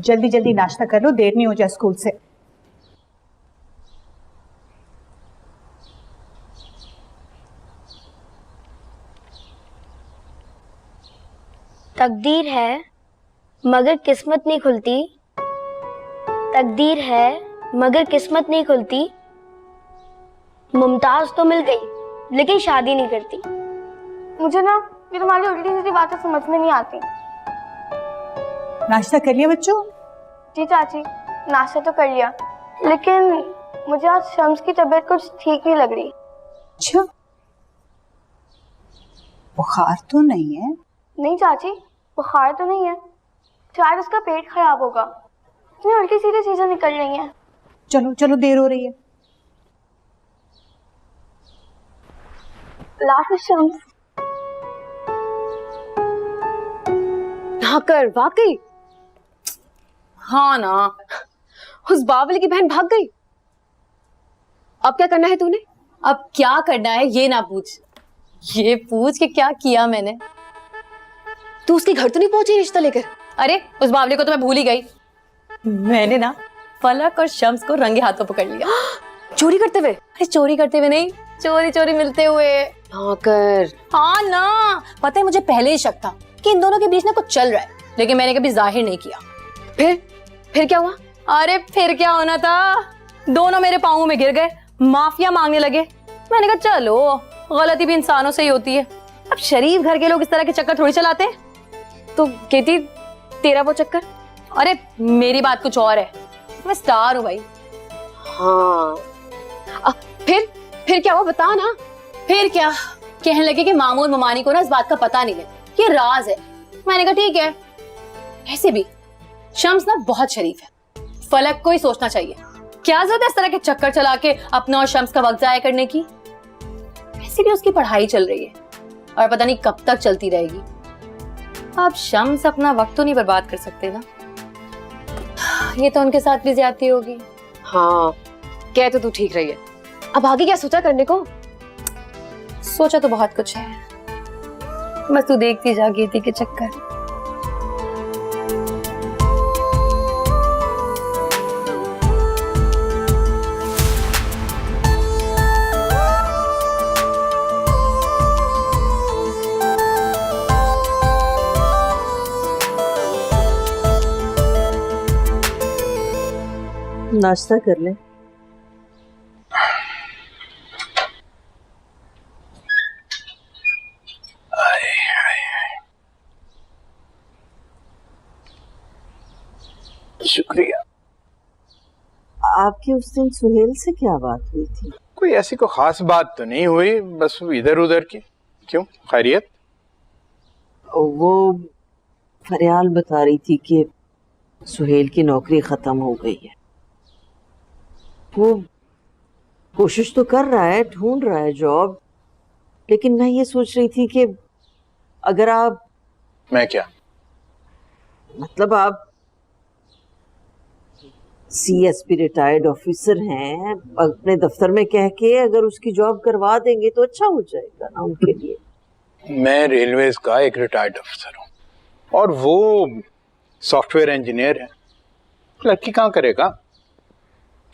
जल्दी जल्दी नाश्ता कर लो, देर नहीं हो जाए स्कूल से। तकदीर है मगर किस्मत नहीं खुलती, तकदीर है मगर किस्मत नहीं खुलती। मुमताज तो मिल गई लेकिन शादी नहीं करती। मुझे ना ये तुम्हारी उल्टी सीधी बातें समझ में नहीं आती। नाश्ता कर लिया बच्चों? जी चाची, नाश्ता तो कर लिया, लेकिन मुझे आज शम्स की तबीयत कुछ ठीक नहीं लग रही। अच्छा, बुखार तो नहीं है? नहीं चाची, बुखार तो नहीं है, शायद उसका पेट खराब होगा। इतनी उल्टी सीधी चीजें निकल रही हैं। चलो चलो, देर हो रही है। लास्ट शम्स कर वाकई। हाँ ना, उस बावली की बहन भाग गई। अब क्या करना है तूने? अब क्या करना है ये ना पूछ, ये पूछ कि क्या किया मैंने। तू उसके घर तो नहीं पहुंची रिश्ता लेकर? अरे उस बावली को तो मैं भूल ही गई। मैंने ना फलक और शम्स को रंगे हाथों पकड़ लिया। चोरी करते हुए? अरे चोरी करते हुए नहीं, चोरी चोरी मिलते हुए। हाँ कर। हाँ ना, पता है मुझे पहले ही शक था कि इन दोनों के बीच में कुछ चल रहा है, लेकिन मैंने कभी जाहिर नहीं किया। फिर क्या हुआ? अरे फिर क्या होना था, दोनों मेरे पाँवों में गिर गए, माफिया मांगने लगे। मैंने कहा चलो, गलती भी इंसानों से ही होती है। अब शरीफ घर के लोग इस तरह के चक्कर थोड़ी चलाते हैं। तो कहती तेरा वो चक्कर? अरे मेरी बात कुछ और है, मैं स्टार हूँ भाई। हाँ फिर क्या हुआ, बता ना। फिर क्या, कहने लगे कि मामूद ममानी को ना इस बात का पता नहीं है, ये राज है। मैंने कहा ठीक है। ऐसे भी शम्स ना बहुत शरीफ है, फलक को ही सोचना चाहिए। क्या जरूरत है इस तरह के चक्कर चला के अपना और शम्स का वक्त जाया करने की। वैसे भी उसकी पढ़ाई चल रही है और पता नहीं कब तक चलती रहेगी। अब शम्स अपना वक्त तो नहीं बर्बाद कर सकते ना, ये तो उनके साथ भी ज्यादती होगी। हाँ कह तो तू ठीक रही है। अब आगे क्या सोचा करने को? सोचा तो बहुत कुछ है, बस तू देखती जा कीर्ति के चक्कर। नाश्ता कर ले। शुक्रिया। आपकी उस दिन सुहेल से क्या बात हुई थी? कोई ऐसी कोई खास बात तो नहीं हुई, बस इधर उधर की। क्यों, खैरियत? वो फरियाल बता रही थी कि सुहेल की नौकरी खत्म हो गई है। वो कोशिश तो कर रहा है, ढूंढ रहा है जॉब, लेकिन मैं ये सोच रही थी कि अगर आप... मैं क्या? मतलब आप CSP रिटायर्ड ऑफिसर हैं, अपने दफ्तर में कह के अगर उसकी जॉब करवा देंगे तो अच्छा हो जाएगा ना उनके लिए। मैं रेलवेज का एक रिटायर्ड अफसर हूँ और वो सॉफ्टवेयर इंजीनियर है। लड़की कहाँ करेगा?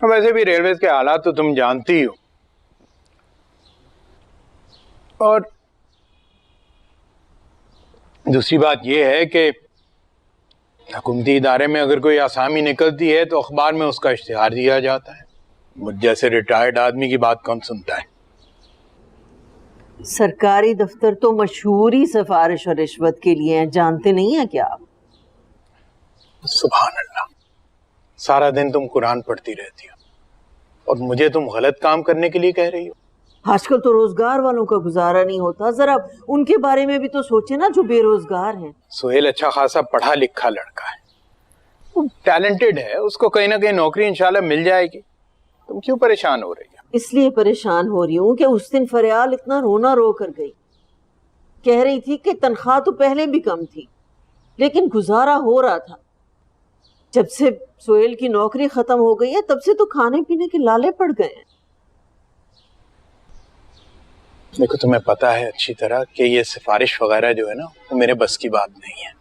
वैसे भी रेलवेज के हालात तो तुम जानती हो। और दूसरी बात यह है कि हुकूमती इदारे में अगर कोई आसामी निकलती है तो अखबार में उसका इश्तिहार दिया जाता है। मुझ जैसे रिटायर्ड आदमी की बात कौन सुनता है? सरकारी दफ्तर तो मशहूर ही सिफारिश और रिश्वत के लिए हैं, जानते नहीं हैं क्या आप? सुभान अल्लाह, सारा दिन तुम कुरान पढ़ती रहती हो और मुझे तुम गलत काम करने के लिए कह रही हो। आजकल तो रोजगार वालों का गुजारा नहीं होता, जरा उनके बारे में भी तो सोचे ना जो बेरोजगार हैं। सुहेल अच्छा खासा पढ़ा लिखा लड़का है, वो टैलेंटेड है, उसको कहीं ना कहीं नौकरी इंशाल्लाह मिल जाएगी। तुम क्यों परेशान हो रही हो? इसलिए परेशान हो रही हूँ कि उस दिन फरियाल इतना रोना रो कर गई। कह रही थी कि तनख्वाह तो पहले भी कम थी लेकिन गुजारा हो रहा था। जब से सुहेल की नौकरी खत्म हो गई है तब से तो खाने पीने के लाले पड़ गए हैं। देखो, तुम्हें पता है अच्छी तरह कि ये सिफारिश वगैरह जो है ना वो मेरे बस की बात नहीं है।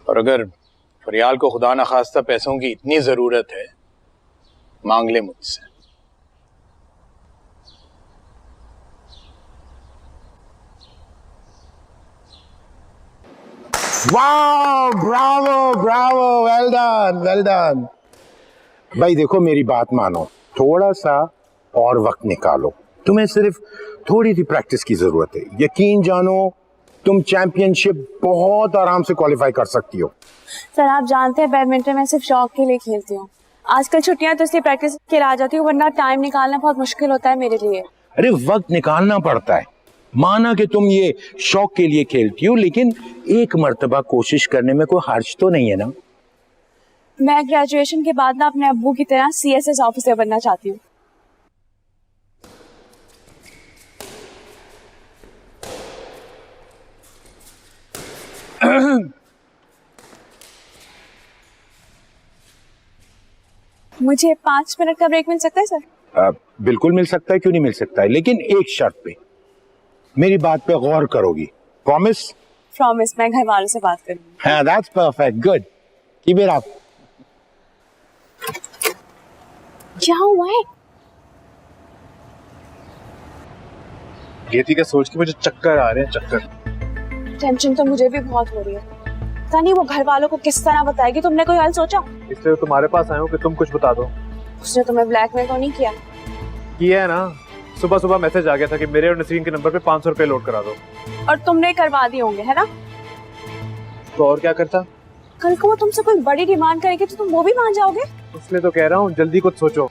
और अगर फरियाल को खुदा न खास्ता पैसों की इतनी जरूरत है, मांग ले मुझसे। वाह, Bravo Bravo, well done well done. भाई देखो, मेरी बात मानो, थोड़ा सा और वक्त निकालो। तुम्हें सिर्फ थोड़ी सी प्रैक्टिस की जरूरत है। यकीन जानो, तुम चैंपियनशिप बहुत आराम से क्वालिफाई कर सकती हो। सर आप जानते हैं बैडमिंटन मैं सिर्फ शौक के लिए खेलती हूँ। आजकल छुट्टियां तो इसलिए प्रैक्टिस के लिए आ जाती हूँ, वरना टाइम निकालना बहुत मुश्किल होता है मेरे लिए। अरे वक्त निकालना पड़ता है। माना कि तुम ये शौक के लिए खेलती हो, लेकिन एक मर्तबा कोशिश करने में कोई हर्ज तो नहीं है ना। मैं ग्रेजुएशन के बाद ना अपने अब्बू की तरह CSS ऑफिसर बनना चाहती हूँ। मुझे 5 मिनट का ब्रेक मिल सकता है सर? बिल्कुल मिल सकता है, क्यों नहीं मिल सकता है, लेकिन एक शर्त पे। मेरी बात पे गौर करोगी? प्रॉमिस? प्रॉमिस, मैं घर वालों से बात करूंगी। हाँ, that's perfect, good, keep it up. क्या हुआ है? गेती का सोच के मुझे चक्कर आ रहे हैं, चक्कर। टेंशन तो मुझे भी बहुत हो रही है। पता नहीं वो घर वालों को किस तरह बताएगी। तुमने कोई हल सोचा? इसलिए तुम्हारे पास आया हूँ कि तुम कुछ बता दो। उसने तुम्हें ब्लैकमेल तो नहीं किया? किया है ना। सुबह सुबह मैसेज आ गया था कि मेरे और नसीम के नंबर पे 500 रुपए लोड करा दो। और तुमने करवा दिए होंगे, है ना? तो और क्या करता? कल को वो तुमसे कोई बड़ी डिमांड करेगी तो तुम वो भी मान जाओगे? इसलिए तो कह रहा हूँ, जल्दी कुछ सोचो।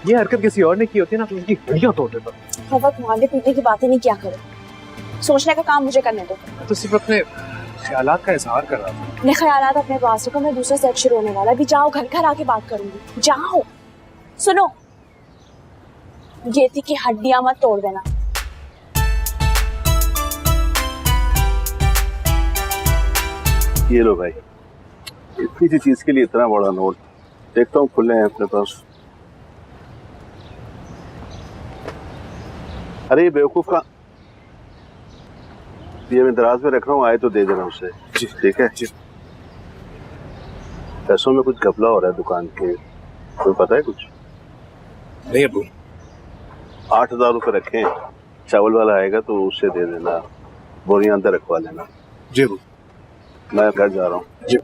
ये हरकत किसी और ने की होती ना तो उसकी हड्डियां तोड़ देता। हर वक्त मारने पीटने की बातें नहीं किया करो। सोचने का काम मुझे करने दो। मैं तो सिर्फ अपने ख्यालात का इजहार कर रहा था। अपने ख्यालात अपने पास रखो। मैं दूसरा सेट शुरू होने वाला है। अभी जाओ, घर घर आके बात करूंगी। जाओ। सुनो, गेती की हड्डियां मत तोड़ देना। ये लो भाई, इतनी सी चीज के लिए इतना बड़ा नोट। देखता हूँ खुले हैं अपने पास। अरे ये बेवकूफ का, ये मैं दराज में रख रहा हूँ, आए तो दे देना उसे। जी ठीक है जी। पैसों में कुछ घपला हो रहा है दुकान के, कोई पता है कुछ? नहीं अबू। 8,000 रुपए रखे, चावल वाला आएगा तो उससे दे देना, बोरियां अंदर रखवा लेना। जी अबू। मैं घर जा रहा हूँ। जी।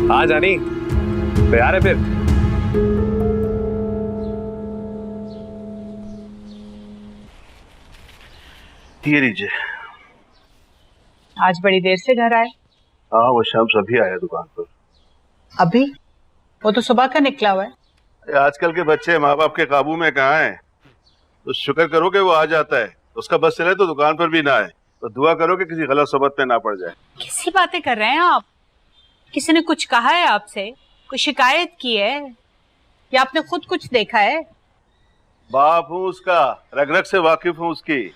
हाँ जानी, तैयार है फिर? ये लीजिए। आज बड़ी देर से घर आए? हाँ, वो शाम अभी आया दुकान पर। अभी? वो तो सुबह का निकला हुआ है। आजकल के बच्चे माँ बाप के काबू में कहाँ हैं? तो शुक्र करो कि वो आ जाता है। उसका बस चले तो दुकान पर भी ना आए, तो दुआ करो कि किसी गलत सोबत पे ना पड़ जाए। किसी बातें कर रहे हैं आप? किसी ने कुछ कहा है आपसे? कोई शिकायत की है या आपने खुद कुछ देखा है? बाप हूँ उसका, रग रग से वाकिफ हूँ उसकी।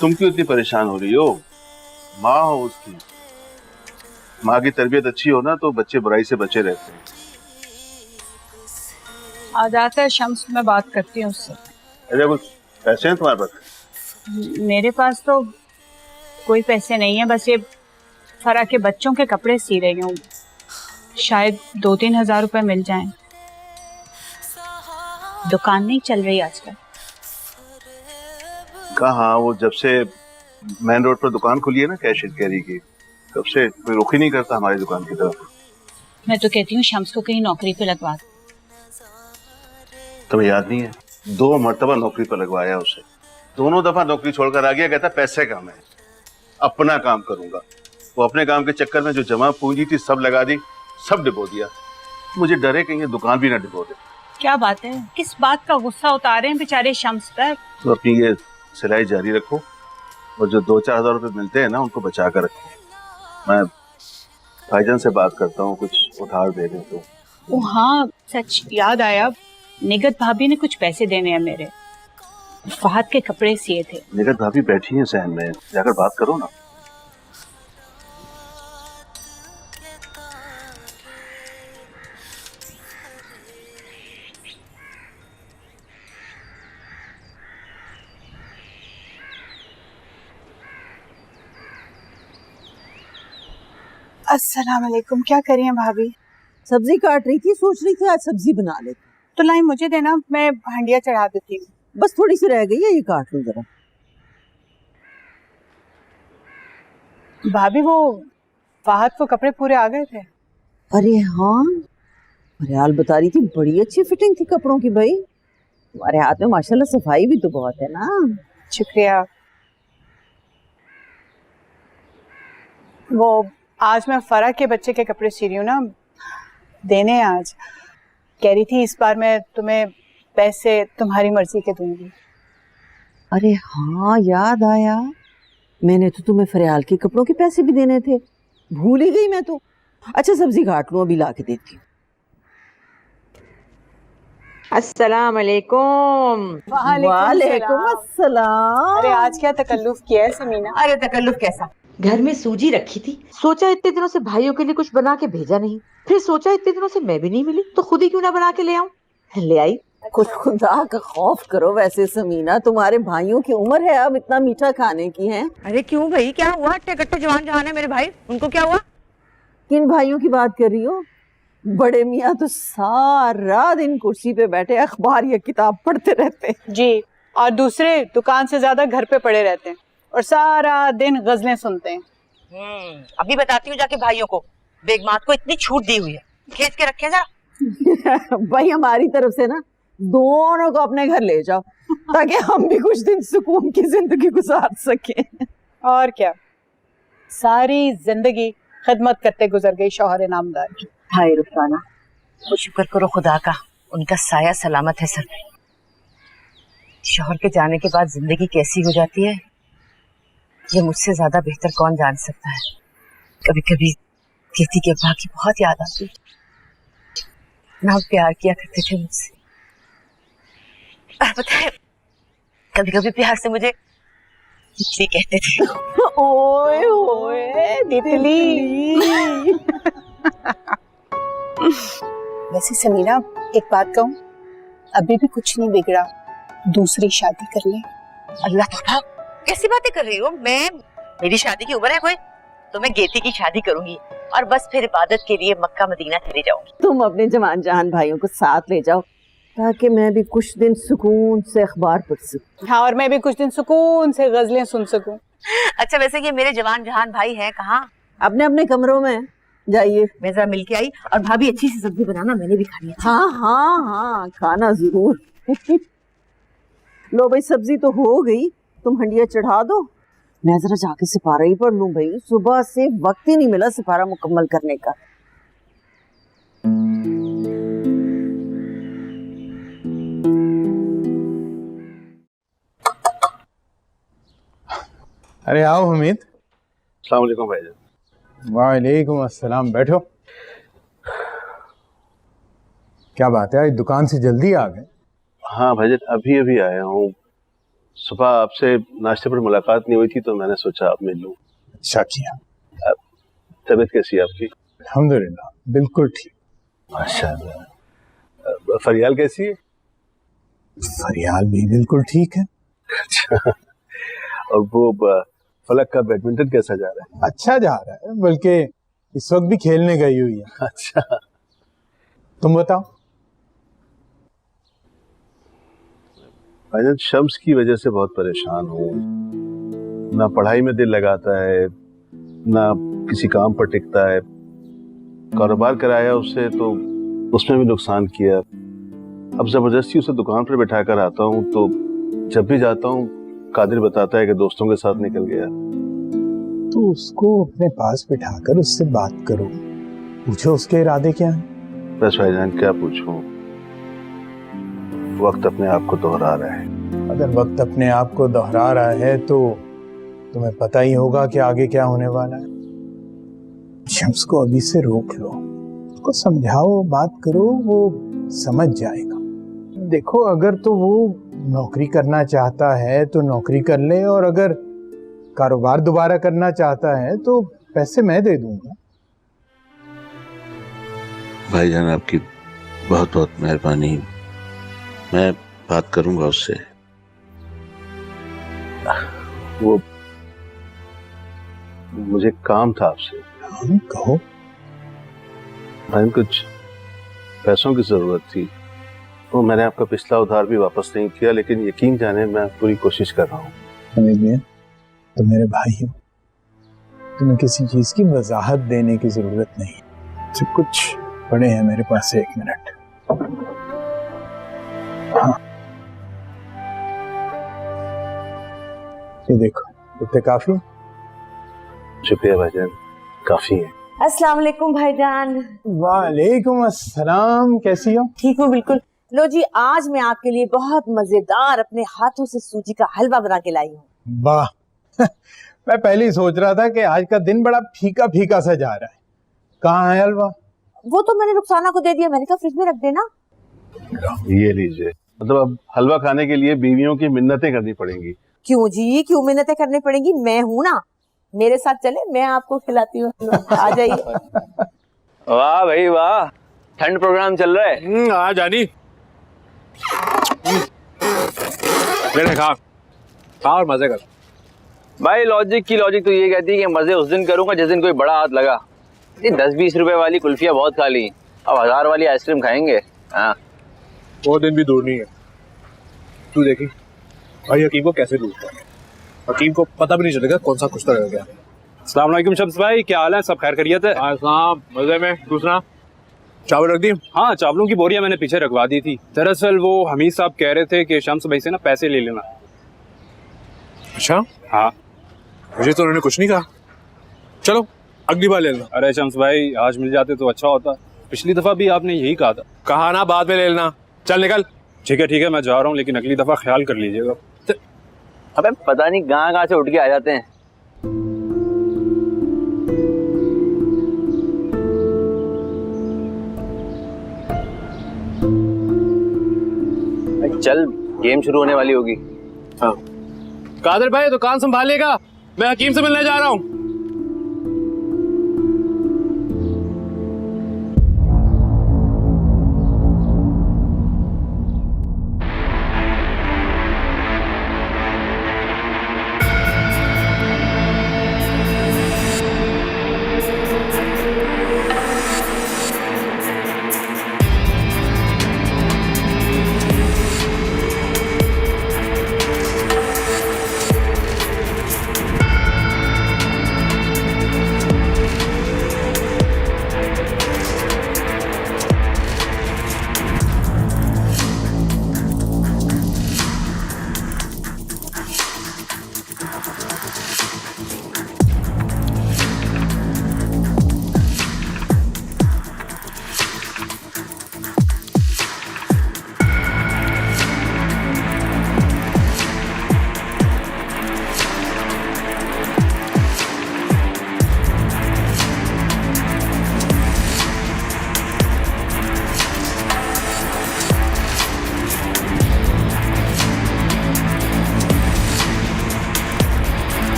तुम क्यों इतनी परेशान हो रही हो? माँ हो उसकी। माँ की तरबियत अच्छी हो ना तो बच्चे बुराई से बचे रहते हैं। आ जाता है शम्स, मैं बात करती हूँ उससे। अरे कुछ पैसे हैं तुम्हारे पास? मेरे पास तो कोई पैसे नहीं है, बस ये फरा के बच्चों के कपड़े सी रही हूँ। शायद 2-3 हज़ार रुपए मिल जाएं। दुकान नहीं चल रही आजकल। कहाँ, वो जब से मेन रोड पर दुकान खुली है ना कैश एंड कैरी की, तब से कोई रुख ही नहीं करता हमारी दुकान की तरफ। मैं तो कहती हूँ शम्स को कहीं नौकरी पे लगवा दो। तुम्हें याद नहीं है, 2 मर्तबा नौकरी पर लगवाया उसे, दोनों दफा नौकरी छोड़कर आ गया, कहता पैसे कम है, अपना काम करूंगा। वो अपने काम के चक्कर में जो जमा पूंजी थी सब लगा दी, सब डिबो दिया। मुझे डरे कहीं ये दुकान भी ना डिबो दे। क्या बात है, किस बात का गुस्सा उतारे हैं बेचारे शम्स पर? तो अपनी ये सिलाई जारी रखो और जो 2-4 हजार रुपए मिलते हैं ना उनको बचा कर रखो। मैं भाईजान से बात करता हूँ, कुछ उधार दे दें तो। ओ हाँ, सच याद आया, निगत भाभी ने कुछ पैसे देने हैं मेरे। फहद के कपड़े सिए थे। निगत भाभी बैठी हैं सहन में, जाकर बात करो ना। अस्सलाम वालेकुम। क्या करी हैं भाभी? सब्जी काट रही थी, सोच रही थी आज सब्जी बना ले। तो लाई मुझे देना, मैं हंडिया चढ़ा देती हूँ। बस थोड़ी सी रह गई है, ये काट लूं जरा। भाभी वो फहद को कपड़े पूरे आ गए थे। अरे हाँ, फरियाल बता रही थी बड़ी अच्छी फिटिंग थी कपड़ों की। भाई तुम्हारे हाथ में माशाल्लाह सफाई भी तो बहुत है ना। शुक्रिया। वो आज मैं फरा के बच्चे के कपड़े सी रही हूँ ना, देने हैं आज। कह रही थी इस बार मैं तुम्हें पैसे तुम्हारी मर्जी के दूंगी। अरे हाँ, याद आया, मैंने तो तुम्हें फरियाल के कपड़ों के पैसे भी देने थे, भूल ही गई मैं तो। अच्छा सब्जी काट लूं, अभी ला के देती हूँ। अस्सलाम वालेकुम। वालेकुम अस्सलाम। अरे आज क्या तकल्लुफ किया है समीना? अरे तकल्लुफ कैसा, घर में सूजी रखी थी, सोचा इतने दिनों से भाइयों के लिए कुछ बना के भेजा नहीं, फिर सोचा इतने दिनों से मैं भी नहीं मिली तो खुद ही क्यों ना बना के ले आऊं, ले आई। कुछ खुदा का खौफ करो। वैसे समीना, तुम्हारे भाइयों की उम्र है अब इतना मीठा खाने की है। अरे क्यों भाई, क्या हुआ? अट्टे कट्टे जवान जहान है मेरे भाई, उनको क्या हुआ? किन भाइयों की बात कर रही हो? बड़े मियाँ तो सारा दिन कुर्सी पे बैठे अखबार या किताब पढ़ते रहते हैं। जी, और दूसरे दुकान से ज्यादा घर पे पड़े रहते हैं और सारा दिन गजलें सुनते हैं। अभी बताती हूँ जाके भाइयों को, बेगमात को इतनी छूट दी हुई है, खींच के रखे जरा। भाई हमारी तरफ से ना दोनों को अपने घर ले जाओ ताकि हम भी कुछ दिन सुकून की जिंदगी गुजार सकें। और क्या, सारी जिंदगी खिदमत करते गुजर गई शौहर नामदार की। हाय रुखसाना, तो शुक्र करो खुदा का, उनका साया सलामत है सर पे। शौहर के जाने के बाद जिंदगी कैसी हो जाती है ये मुझसे ज्यादा बेहतर कौन जान सकता है। कभी कभी केती के अब्बा की बहुत याद आती, ना प्यार किया करते थे मुझसे। पता है, कभी कभी प्यार से मुझे तितली कहते थे। ओए ओए तितली। वैसे समीना, एक बात कहूँ, अभी भी कुछ नहीं बिगड़ा, दूसरी शादी कर ले। अल्लाह तौबा, कैसी बातें कर रही हो? मेरी शादी की उम्र है कोई? तो मैं गेती की शादी करूंगी और बस फिर इबादत के लिए मक्का मदीना चली जाऊंगी। तुम अपने जवान जहान भाइयों को साथ ले जाओ ताकि मैं भी कुछ दिन सुकून से अखबार पढ़ सकूं। हाँ, और मैं भी कुछ दिन सुकून से गजलें सुन सकूं। अच्छा वैसे ये मेरे जवान जहान भाई हैं कहाँ? अपने अपने कमरों में जाइए। मैं जरा मिल के आई, और भाभी अच्छी सी सब्जी बनाना, मैंने भी खानी है। हाँ हाँ हाँ, खाना जरूर। लो भाई, सब्जी तो हो गई, तुम हंडिया चढ़ा दो, मैं जरा जाके सिपारा ही पढ़ लूं। भाई सुबह से वक्त ही नहीं मिला सिपारा मुकम्मल करने का। अरे आओ हमीद। अस्सलाम वालेकुम भाईजान। वालेकुम अस्सलाम, बैठो। क्या बात है, आज दुकान से जल्दी आ गए? हाँ भाईजान, अभी अभी आया हूँ। सुबह आपसे नाश्ते पर मुलाकात नहीं हुई थी तो मैंने सोचा आप मिल लूं। अच्छा किया। तबीयत कैसी है आपकी? अल्हम्दुलिल्लाह, बिल्कुल ठीक। माशाअल्लाह। फरियाल कैसी है? फरियाल भी बिल्कुल ठीक है। अच्छा, और वो फलक का बैडमिंटन कैसा जा रहा है? अच्छा जा रहा है, बल्कि इस वक्त भी खेलने गई हुई है। अच्छा, तुम बताओ। भाईजान शम्स की वजह से बहुत परेशान हूँ। ना पढ़ाई में दिल लगाता है, ना किसी काम पर टिकता है। कारोबार कराया उससे तो उसमें भी नुकसान किया। अब जबरदस्ती उसे दुकान पर बैठा कर आता हूँ तो जब भी जाता हूँ कादिर बताता है कि दोस्तों के साथ निकल गया। तो उसको अपने पास बिठाकर उससे बात करो, पूछो उसके इरादे क्या हैं। बस भाईजान क्या पूछूं, वक्त अपने आप को दोहरा रहा है। अगर वक्त अपने आप को दोहरा रहा है तो तुम्हें पता ही होगा कि आगे क्या होने वाला है। शम्स को अभी से रोक लो, उसको समझाओ, बात करो, वो समझ जाएगा। देखो अगर तो वो नौकरी करना चाहता है तो नौकरी कर ले, और अगर कारोबार दोबारा करना चाहता है तो पैसे मैं दे दूंगा। भाईजान आपकी बहुत बहुत मेहरबानी, मैं बात करूंगा उससे। वो मुझे काम था आपसे। हाँ कहो। भाई कुछ पैसों की जरूरत थी, तो मैंने आपका पिछला उधार भी वापस नहीं किया, लेकिन यकीन जाने मैं पूरी कोशिश कर रहा हूँ। हमीद, तुम मेरे भाई हो, तुम्हें किसी चीज की वजाहत देने की जरूरत नहीं। सब कुछ पड़े हैं मेरे पास। 1 मिनट। हाँ ये देखो, इतने काफी। शुक्रिया भाईजान, काफी है। अस्सलाम वालेकुम भाईजान। वालेकुम अस्सलाम, कैसी हो? ठीक हूँ बिल्कुल। लो जी, आज मैं आपके लिए बहुत मजेदार अपने हाथों से सूजी का हलवा बना के लाई हूँ। वाह मैं पहले ही सोच रहा था कि आज का दिन बड़ा फीका फीका सा जा रहा है। कहाँ है हलवा? वो तो मैंने रुखसाना को दे दिया, मैंने कहा फ्रिज में रख देना। ये लीजिए। मतलब अब हलवा खाने के लिए बीवियों की मिन्नतें करनी पड़ेंगी। क्यों जी, क्यों मिन्नतें करनी पड़ेंगी? मैं हूँ ना, मेरे साथ चले, मैं आपको खिलाती हूँ। आ जाइए। वाह भाई वाह, ठंड प्रोग्राम चल रहा है। आ जानी, खा और मजे कर। भाई लॉजिक तो ये कहती है कि मजे उस दिन करूंगा जिस दिन कोई बड़ा हाथ लगा। ये 10-20 रुपए वाली कुल्फिया बहुत खा ली, अब 1000 वाली आइसक्रीम खाएंगे। हाँ वो दिन भी दूर नहीं है। तू देखी भाई हकीम को कैसे लूटता है। हकीम को पता भी नहीं चलेगा कौन सा कुश्ता रह गया। अस्सलाम वालेकुम शम्स भाई, क्या हाल है? सब खैर खैरियत है? मजे में। दूसरा चावल रख दी? हाँ, चावलों की बोरियां मैंने पीछे रखवा दी थी। दरअसल वो हमीद साहब कह रहे थे कि शम्स भाई से ना पैसे ले लेना। अच्छा हाँ, मुझे तो उन्होंने कुछ नहीं कहा। चलो अगली बार ले लेना। अरे शम्स भाई, आज मिल जाते तो अच्छा होता। पिछली दफा भी आपने यही कहा था। कहा ना बाद में ले लेना। चल निकल। ठीक है मैं जा रहा हूँ, लेकिन अगली दफा ख्याल कर लीजिएगा। अबे पता नहीं कहाँ से उठ के आ जाते हैं। चल, गेम शुरू होने वाली होगी। हाँ कादर भाई दुकान संभालेगा, मैं हकीम से मिलने जा रहा हूँ।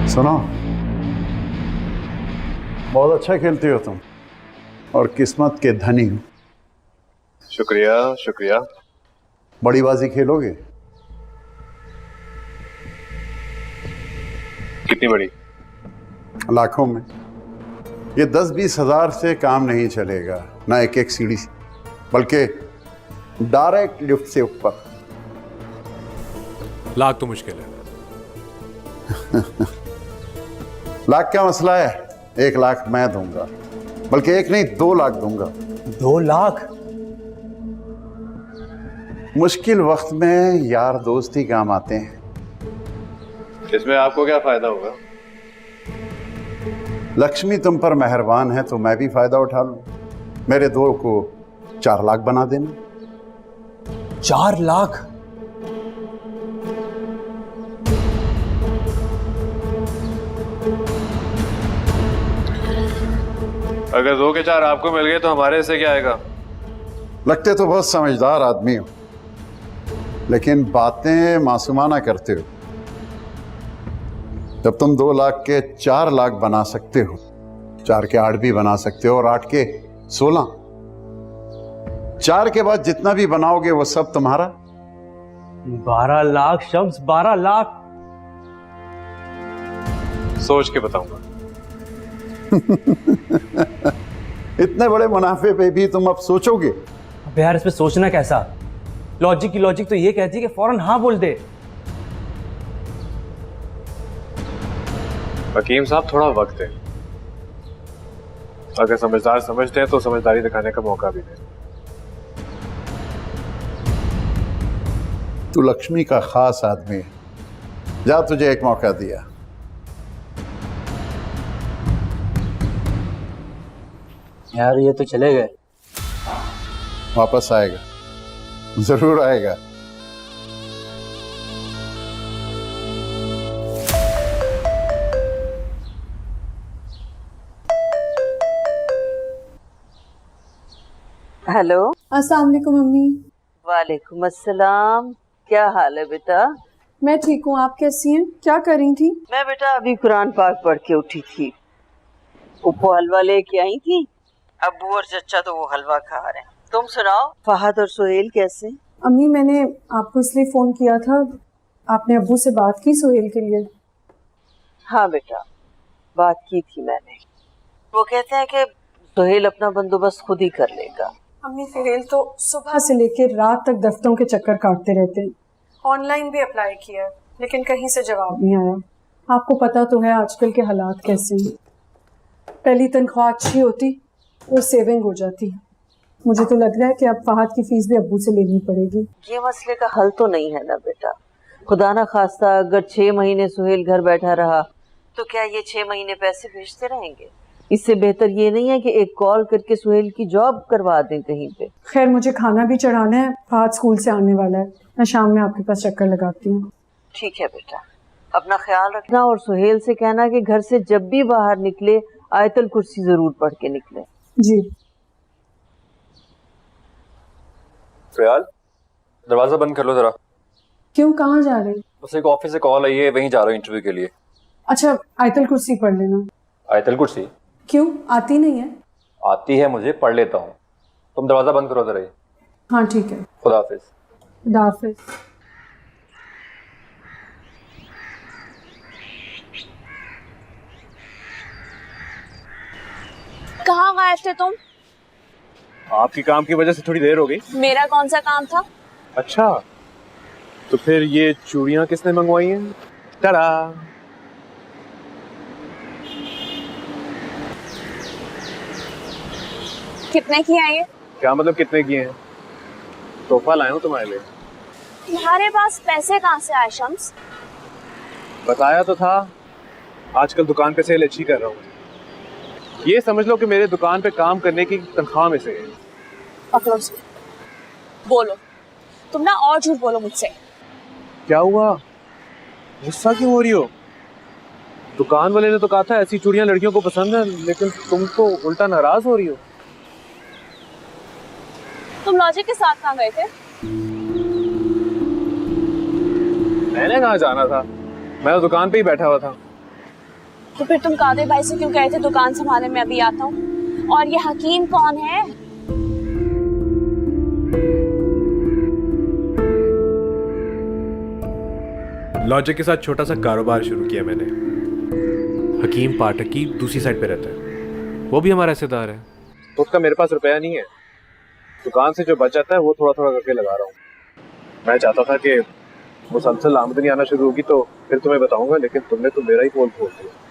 सुनो, बहुत अच्छा खेलती हो तुम और किस्मत के धनी हो। शुक्रिया शुक्रिया। बड़ी बाजी खेलोगे? कितनी बड़ी? लाखों में। ये 10-20 हजार से काम नहीं चलेगा, ना एक एक सीढ़ी, बल्कि डायरेक्ट लिफ्ट से ऊपर। लाख तो मुश्किल है। लाख क्या मसला है, 1 लाख मैं दूंगा, बल्कि 1 नहीं 2 लाख दूंगा। 2 लाख? मुश्किल वक्त में यार दोस्त ही काम आते हैं। इसमें आपको क्या फायदा होगा? लक्ष्मी तुम पर मेहरबान है तो मैं भी फायदा उठा लूं। मेरे 2 को 4 लाख बना देना। 4 लाख? अगर 2 के 4 आपको मिल गए तो हमारे से क्या आएगा? लगते तो बहुत समझदार आदमी हो, लेकिन बातें मासूमाना करते हो। जब तुम 2 लाख के 4 लाख बना सकते हो, 4 के 8 भी बना सकते हो और 8 के 16, 4 के बाद जितना भी बनाओगे वो सब तुम्हारा। 12 लाख शम्स, 12 लाख। सोच के बताऊंगा। इतने बड़े मुनाफे पे भी तुम अब सोचोगे? अब यार इसमें सोचना कैसा, लॉजिक तो ये कहती है कि फौरन हाँ बोल दे। हकीम साहब थोड़ा वक्त है, अगर समझदार समझते हैं तो समझदारी दिखाने का मौका भी दें। तू लक्ष्मी का खास आदमी है, जा तुझे एक मौका दिया। यार ये तो चले गए। वापस आएगा, जरूर आएगा। हेलो, अस्सलाम वालेकुम मम्मी। वालेकुम अस्सलाम। क्या हाल है बेटा? मैं ठीक हूँ, आप कैसी हैं? क्या कर रही थी? मैं बेटा अभी कुरान पाक पढ़ के उठी थी। उपो हलवा लेके आई थी, अब्बू और चचा तो वो हलवा खा रहे हैं। तुम सुनाओ, फहद और सुहेल कैसे? अम्मी मैंने आपको इसलिए फोन किया था, आपने अब्बू से बात की सुहेल के लिए? हाँ बेटा, बात की थी मैंने। वो कहते हैं कि सुहेल अपना बंदोबस्त खुद ही कर लेगा। अम्मी सुहेल तो सुबह से लेकर रात तक दफ्तरों के चक्कर काटते रहते हैं। ऑनलाइन भी अप्लाई किया है, लेकिन कहीं से जवाब नहीं आया। आपको पता तो है आजकल के हालात कैसे हैं। पहली तनख्वाह अच्छी होती वो सेविंग हो जाती। मुझे तो लग रहा है कि अब फहद की फीस भी अब्बू से लेनी पड़ेगी। ये मसले का हल तो नहीं है ना बेटा। खुदा ना खास्ता अगर 6 महीने सुहेल घर बैठा रहा तो क्या ये 6 महीने पैसे भेजते रहेंगे? इससे बेहतर ये नहीं है कि एक कॉल करके सुहेल की जॉब करवा दें कहीं पे। खैर मुझे खाना भी चढ़ाना है, फहद स्कूल से आने वाला है। मैं शाम में आपके पास चक्कर लगाती हूँ। ठीक है बेटा, अपना ख्याल रखना और सुहेल से कहना कि घर से जब भी बाहर निकले आयतल कुर्सी जरूर पढ़ के निकले। जी। फ़याल, दरवाजा बंद कर लो जरा। क्यों, कहाँ जा रहे? बस एक ऑफिस से कॉल आई है, वहीं जा रहा हूँ इंटरव्यू के लिए। अच्छा, आयतल कुर्सी पढ़ लेना। आयतल कुर्सी? क्यों, आती नहीं है? आती है मुझे, पढ़ लेता हूँ। तुम दरवाजा बंद करो जरा। हाँ ठीक है। खुदा हाफिज। खुदा हाफिज। कहाँ गायब थे तुम? आपकी काम की वजह से थोड़ी देर हो गई। मेरा कौन सा काम था? अच्छा, तो फिर ये चूड़ियां किसने मंगवाई हैं? टाटा। कितने की है ये? क्या मतलब कितने की हैं? तोहफा लाया हूँ तुम्हारे लिए। तुम्हारे पास पैसे कहाँ से आए शम्स? बताया तो था, आजकल दुकान पे सेल अच्छी कर रहा हूँ। ये समझ लो कि मेरे दुकान पे काम करने की तनख्वाह में से है। पकड़ो से। बोलो, तुम ना और झूठ बोलो मुझसे। क्या हुआ, गुस्सा क्यों हो रही हो? दुकान वाले ने तो कहा था ऐसी चूड़ियां लड़कियों को पसंद है, लेकिन तुम तो उल्टा नाराज हो रही हो। तुम लॉजिक के साथ कहाँ गए थे? मैंने कहाँ जाना था, मैं तो दुकान पे ही बैठा हुआ था। तो फिर तुम कादिर भाई से क्यों कहे थे दुकान संभालने में अभी आता हूँ? और ये हकीम कौन है? लॉजिक के साथ छोटा सा कारोबार शुरू किया मैंने। हकीम पाठक की दूसरी साइड पे रहता है, वो भी हमारा रिश्तेदार है। तो उसका मेरे पास रुपया नहीं है, दुकान से जो बच जाता है वो थोड़ा थोड़ा करके लगा रहा हूँ। मैं चाहता था कि मुसलसल आमदनी आना शुरू होगी तो फिर तुम्हें बताऊंगा, लेकिन तुमने तो मेरा ही पोल खोल दिया।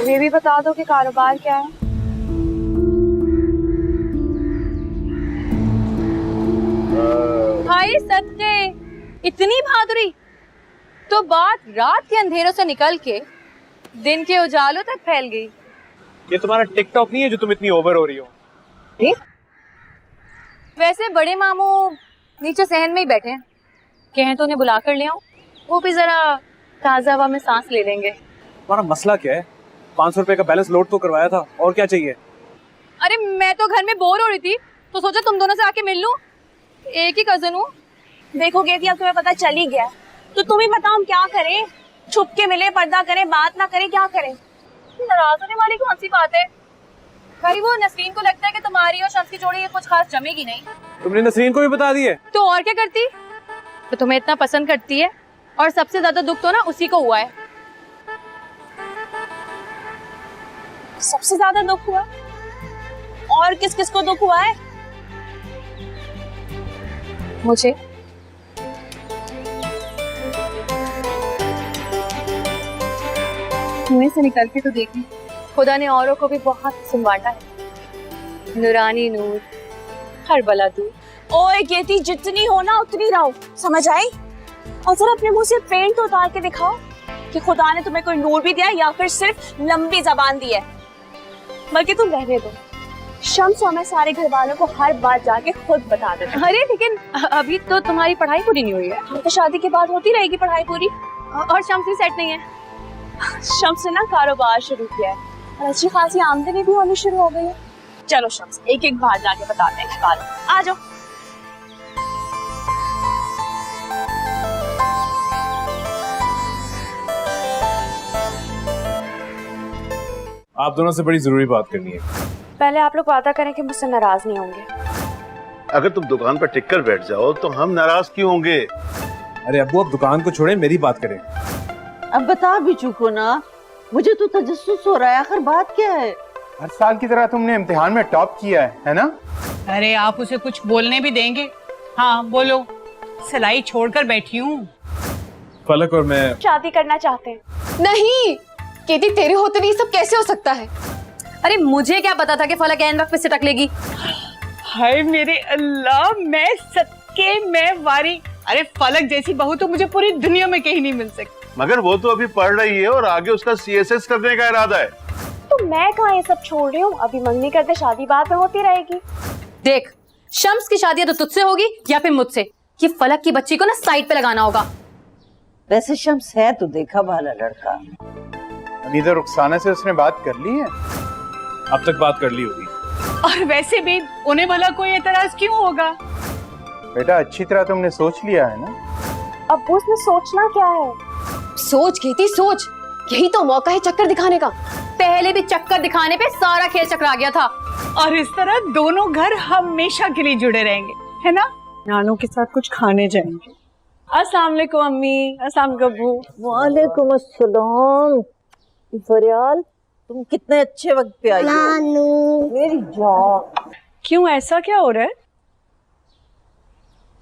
ये भी बता दो कि कारोबार क्या है। हाय सत्य, इतनी बहादुरी तो बात रात के अंधेरों से निकल के दिन के उजालों तक फैल गई। ये तुम्हारा टिकटॉक नहीं है जो तुम इतनी ओवर हो रही हो। वैसे बड़े मामू नीचे सहन में ही बैठे हैं, कहें तो उन्हें बुला कर ले आऊं, वो भी जरा ताजा हवा में सांस ले लेंगे। तुम्हारा मसला क्या है? 500 रुपए का बैलेंस लोड तो करवाया था, और क्या चाहिए? अरे मैं तो घर में बोर हो रही थी तो सोचा तुम दोनों से आके मिल लूं, एक ही कजन हूँ। देखो गेती, अब तुम्हें पता चल ही गया तो तुम ही बताओ हम क्या करें? छुप के मिले, पर्दा करें, बात ना करें, क्या करें? नाराज होने वाली कौन सी बात है? भाई वो नसरीन को लगता है कि तुम्हारी और शम्स की जोड़ी कुछ खास जमेगी नहीं। तुमने नसरीन को भी बता दिए? तो और क्या करती, तो तुम्हें इतना पसंद करती है और सबसे ज्यादा दुख तो ना उसी को हुआ है। सबसे ज्यादा दुख हुआ? और किस किस को दुख हुआ है? मुझे। मुंह से निकल के तो देखी, खुदा ने औरों को भी बहुत हसन बांटा है। नूरानी नूर, हर बला दूर। ओए गेती, जितनी हो ना उतनी रहो, समझ आई? और जरा अपने मुंह से पेंट तो उतार के दिखाओ कि खुदा ने तुम्हें कोई नूर भी दिया या फिर सिर्फ लंबी जबान दी है। बल्कि तुम रहने दो, शम्स और मैं सारे घर वालों को हर बात जाके खुद बता देते। अरे लेकिन अभी तो तुम्हारी पढ़ाई पूरी नहीं हुई है। तो शादी के बाद होती रहेगी पढ़ाई पूरी। और शम्स भी सेट नहीं है। शम्स ने ना कारोबार शुरू किया है और अच्छी खासी आमदनी भी होनी शुरू हो गई है। चलो शम्स, एक एक बात जाके बताते हैं। आ जाओ। आप दोनों से बड़ी जरूरी बात करनी है। पहले आप लोग वादा करें कि मुझसे नाराज नहीं होंगे। अगर तुम दुकान पर टिक कर बैठ जाओ तो हम नाराज क्यों होंगे? अरे अब्बू, अब दुकान को छोड़े, मेरी बात करें। अब बता भी चुको ना, मुझे तो तजस्सुस हो रहा है, आखिर बात क्या है? हर साल की तरह तुमने इम्तिहान में टॉप किया है ना? अरे आप उसे कुछ बोलने भी देंगे? हाँ बोलो, सिलाई छोड़कर बैठी हूँ। फलक और मैं शादी करना चाहते हैं। नहीं केती, तेरे होते नहीं सब कैसे हो सकता है? अरे मुझे क्या पता था कि फलक एन वक्त पे सिटक लेगी। हाय मेरे अल्लाह, मैं सदके मैं वारी। अरे फलक जैसी बहू तो मुझे पूरी दुनिया में कहीं नहीं मिल सकती। मगर वो तो अभी पढ़ रही है और आगे उसका CSS करने का इरादा है। तो मैं कहाँ ये सब छोड़ रही हूँ? अभी मंगनी करते शादी बाद में होती रहेगी। देख, शम्स की शादी तो तुझसे होगी या फिर मुझसे। ये फलक की बच्ची को ना साइड पे लगाना होगा। वैसे शम्स है तो देखा वाला लड़का। अनीता, रुखसाना से उसने बात कर ली है? अब तक बात कर ली होगी। और वैसे भी उन्हें भला कोई एतराज क्यों होगा? बेटा अच्छी तरह तुमने सोच लिया है ना? अब उसमें सोचना क्या है? सोच केती सोच, यही तो मौका है चक्कर दिखाने का। पहले भी चक्कर दिखाने पे सारा खेल चकरा गया था। और इस तरह दोनों घर हमेशा के लिए जुड़े रहेंगे, है ना? नानू के साथ कुछ खाने जाएंगे। अस्सलाम वालेकुम अम्मी। अस्सलाम गब्बू। वालेकुम अस्सलाम। फरियाल, तुम कितने अच्छे वक्त पे आई हो। मेरी जान। क्यों, ऐसा क्या हो रहा है?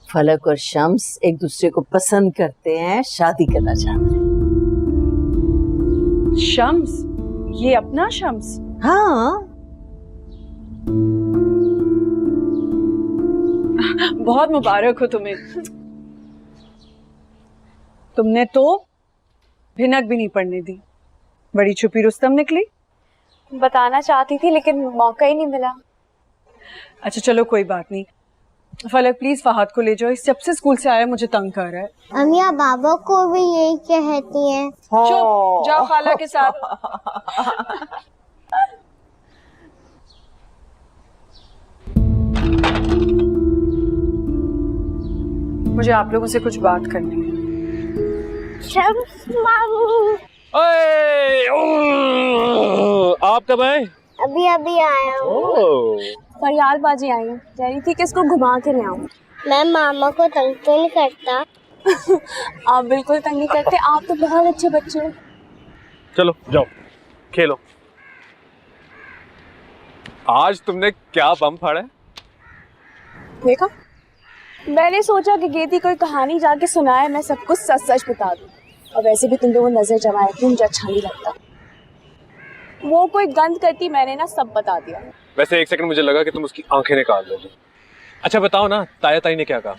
फलक और शम्स एक दूसरे को पसंद करते हैं, शादी करना चाहते हैं। शम्स? ये अपना शम्स? हाँ। बहुत मुबारक हो तुम्हें। तुमने तो भिनक भी नहीं पड़ने दी, बड़ी छुपी रुस्तम निकली। बताना चाहती थी लेकिन मौका ही नहीं मिला। अच्छा चलो कोई बात नहीं। फलक प्लीज फहद को ले जाओ, इस जब से स्कूल से आया मुझे तंग कर रहा है। अमिया बाबा को भी यही कहती हैं। चुप, जाओ खाला के साथ। मुझे आप लोगों से कुछ बात करनी है। शम्स मामू। आप कब आए? अभी अभी आया हूँ। फरियाल बाजी आई है, कह रही थी कि इसको घुमा के ले आऊं। मैं मामा को तंग तो नहीं करता? आप बिल्कुल तंग नहीं करते, आप तो बहुत अच्छे बच्चे हो। चलो जाओ खेलो। आज तुमने क्या बम फाड़ा है? देखा, मैंने सोचा कि गेती कोई कहानी जाके सुनाए, मैं सब कुछ सच सच बता दूं। और वैसे भी तुम लोगों नजर जमाए थे, मुझे अच्छा नहीं लगता। वो कोई गंद करती, मैंने ना सब बता दिया। वैसे एक सेकंड मुझे लगा कि तुम उसकी आंखें निकाल दोगे। अच्छा बताओ ना, ताया ताई ने क्या कहा?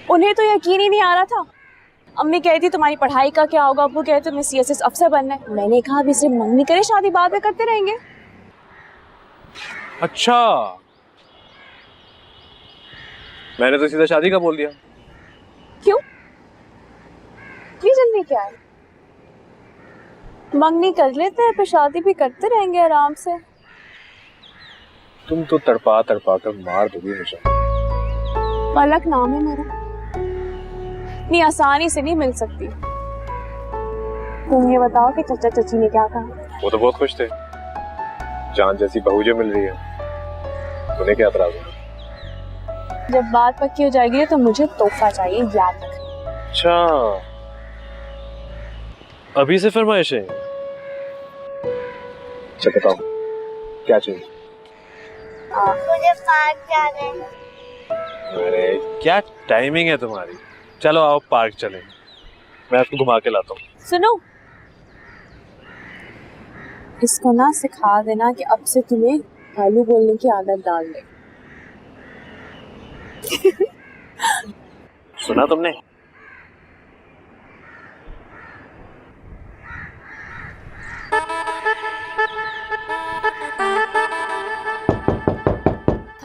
उन्हें तो यकीन ही नहीं आ रहा था। अम्मी कहती तुम्हारी पढ़ाई का क्या होगा, अब्बू कहते तुम्हें CSS अफसर बनना है। मैंने कहा अभी सिर्फ मंगनी करे, शादी बाद में करते रहेंगे। अच्छा, मैंने तो सीधा शादी का बोल दिया। क्यों? ये जल्दी क्या है? मंगनी कर लेते हैं, फिर शादी भी करते रहेंगे आराम से। तुम तो तड़पा तड़पा कर मार दोगी मुझे। पलक नाम है मेरा, इतनी आसानी से नहीं मिल सकती। तुम ये बताओ कि चाचा चाची ने क्या कहा? वो तो बहुत खुश थे, जान जैसी बहू जो मिल रही है। उन्हें क्या एतराज है? जब बात पक्की हो जाएगी तो मुझे तोहफा चाहिए, याद रख। अच्छा, अभी से फरमाइश है? अच्छा बताओ क्या चाहिए? मुझे पार्क जाना है। अरे क्या टाइमिंग है तुम्हारी। चलो आओ पार्क चलें, मैं आपको घुमा के लाता हूँ। सुनो, इसको ना सिखा देना कि अब से तुम्हें आलू बोलने की आदत डाल दे। सुना तुमने?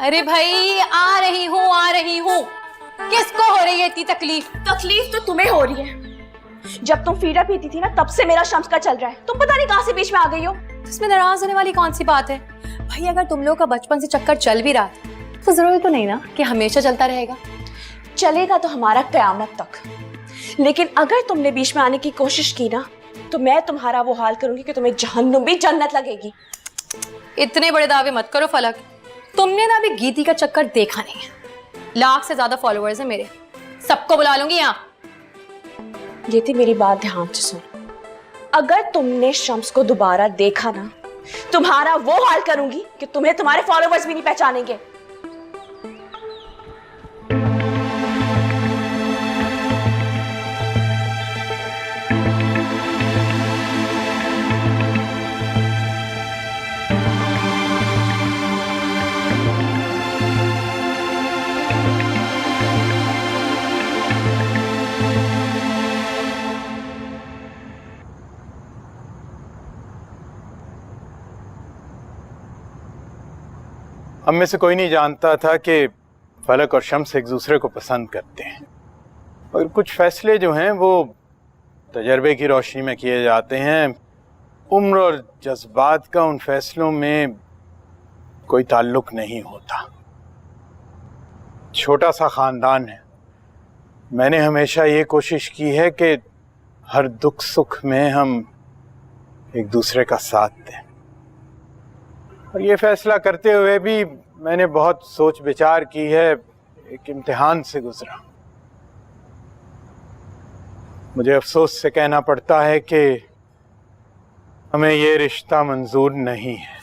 अरे भाई आ रही हूँ। किसको हो रही है इतनी तकलीफ? तकलीफ तो तुम्हें हो रही है। जब तुम फीडा पीती थी ना, तब से मेरा शम्स का चल रहा है। तुम पता नहीं कहां से बीच में आ गई हो। इसमें नाराज होने वाली कौन सी बात है भाई? अगर तुम लोग का बचपन से चक्कर चल भी रहा है तो जरूरी तो नहीं ना कि हमेशा चलता रहेगा। चलेगा तो हमारा कयामत तक, लेकिन अगर तुमने बीच में आने की कोशिश की ना, तो मैं तुम्हारा वो हाल करूंगी कि तुम्हें जहन्नुम भी जन्नत लगेगी। इतने बड़े दावे मत करो फलक। तुमने ना अभी गीती का चक्कर देखा नहीं है। लाख से ज्यादा फॉलोअर्स हैं मेरे, सबको बुला लूंगी यहाँ। गीती मेरी बात ध्यान से सुन, अगर तुमने शम्स को दोबारा देखा ना, तुम्हारा वो हाल करूंगी कि तुम्हें तुम्हारे फॉलोअर्स भी नहीं पहचानेंगे। हम में से कोई नहीं जानता था कि फलक और शम्स एक दूसरे को पसंद करते हैं, और कुछ फैसले जो हैं वो तजर्बे की रोशनी में किए जाते हैं। उम्र और जज्बात का उन फैसलों में कोई ताल्लुक नहीं होता। छोटा सा खानदान है, मैंने हमेशा ये कोशिश की है कि हर दुख सुख में हम एक दूसरे का साथ दें, और ये फैसला करते हुए भी मैंने बहुत सोच विचार की है। एक इम्तिहान से गुजरा। मुझे अफसोस से कहना पड़ता है कि हमें ये रिश्ता मंजूर नहीं है।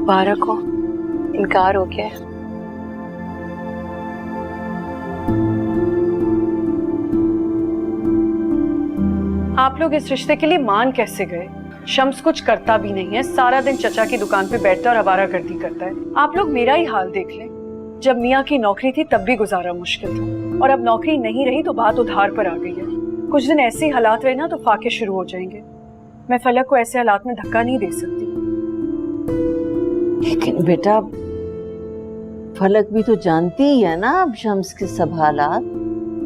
मुबारक हो, इनकार हो गया है। आप लोग इस रिश्ते के लिए मान कैसे गए? शम्स कुछ करता भी नहीं है, सारा दिन चचा की दुकान पे बैठता और आवारागर्दी करता है। आप लोग मेरा ही हाल देख लें, जब मियाँ की नौकरी थी तब भी गुजारा मुश्किल था, और अब नौकरी नहीं रही तो बात उधार पर आ गई है। कुछ दिन ऐसे ही हालात रहे ना तो फाके शुरू हो जाएंगे। मैं फलक को ऐसे हालात में धक्का नहीं दे सकती। लेकिन बेटा, फलक भी तो जानती ही है ना अब शम्स के सब हालात।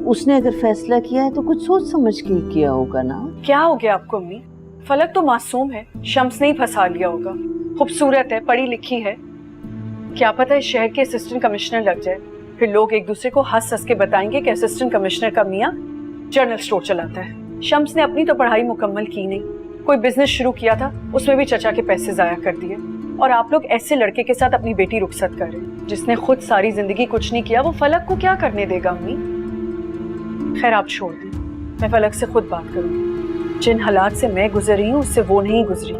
उसने अगर फैसला किया है तो कुछ सोच समझ के किया होगा ना। क्या हो गया आपको अम्मी? फलक तो मासूम है, शम्स ने ही फंसा लिया होगा। खूबसूरत है, पढ़ी लिखी है, क्या पता इस शहर के असिस्टेंट कमिश्नर लग जाए। फिर लोग एक दूसरे को हंस हंस के बताएंगे कि असिस्टेंट कमिश्नर का मियाँ जनरल स्टोर चलाता है। शम्स ने अपनी तो पढ़ाई मुकम्मल की नहीं, कोई बिजनेस शुरू किया था, उसमें भी चचा के पैसे जाया कर दिए। और आप लोग ऐसे लड़के के साथ अपनी बेटी रुखसत कर रहे हैं जिसने खुद सारी जिंदगी कुछ नहीं किया। वो फलक को क्या करने देगा अम्मी? खैर आप छोड़ दें, मैं फलक से खुद बात करूंगी। जिन हालात से मैं गुजर रही हूँ उससे वो नहीं गुजरी।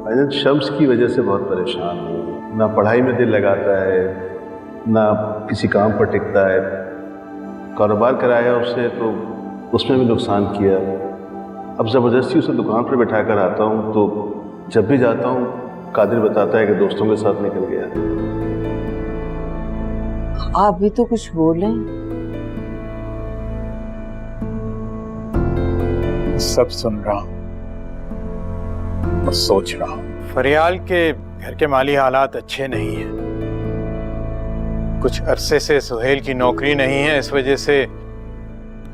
भाईजान शम्स की वजह से बहुत परेशान हूँ। ना पढ़ाई में दिल लगाता है, ना किसी काम पर टिकता है। कारोबार कराया उससे तो उसमें भी नुकसान किया। अब ज़बरदस्ती उसे दुकान पर बैठा कर आता हूँ तो जब भी जाता हूँ कादिर बताता है कि दोस्तों के साथ निकल गया। आप भी तो कुछ बोलें। सब सुन रहा हूँ और सोच रहा हूँ। फरियाल के घर के माली हालात अच्छे नहीं हैं। कुछ अरसे से सुहेल की नौकरी नहीं है, इस वजह से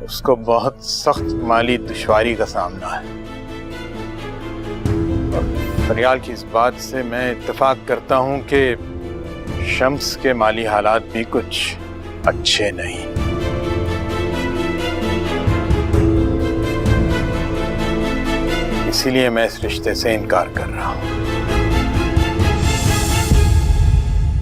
उसको बहुत सख्त माली दुश्वारी का सामना है। और फरियाल की इस बात से मैं इत्तेफाक करता हूं कि शम्स के माली हालात भी कुछ अच्छे नहीं। इसीलिए मैं इस रिश्ते से इनकार कर रहा हूं।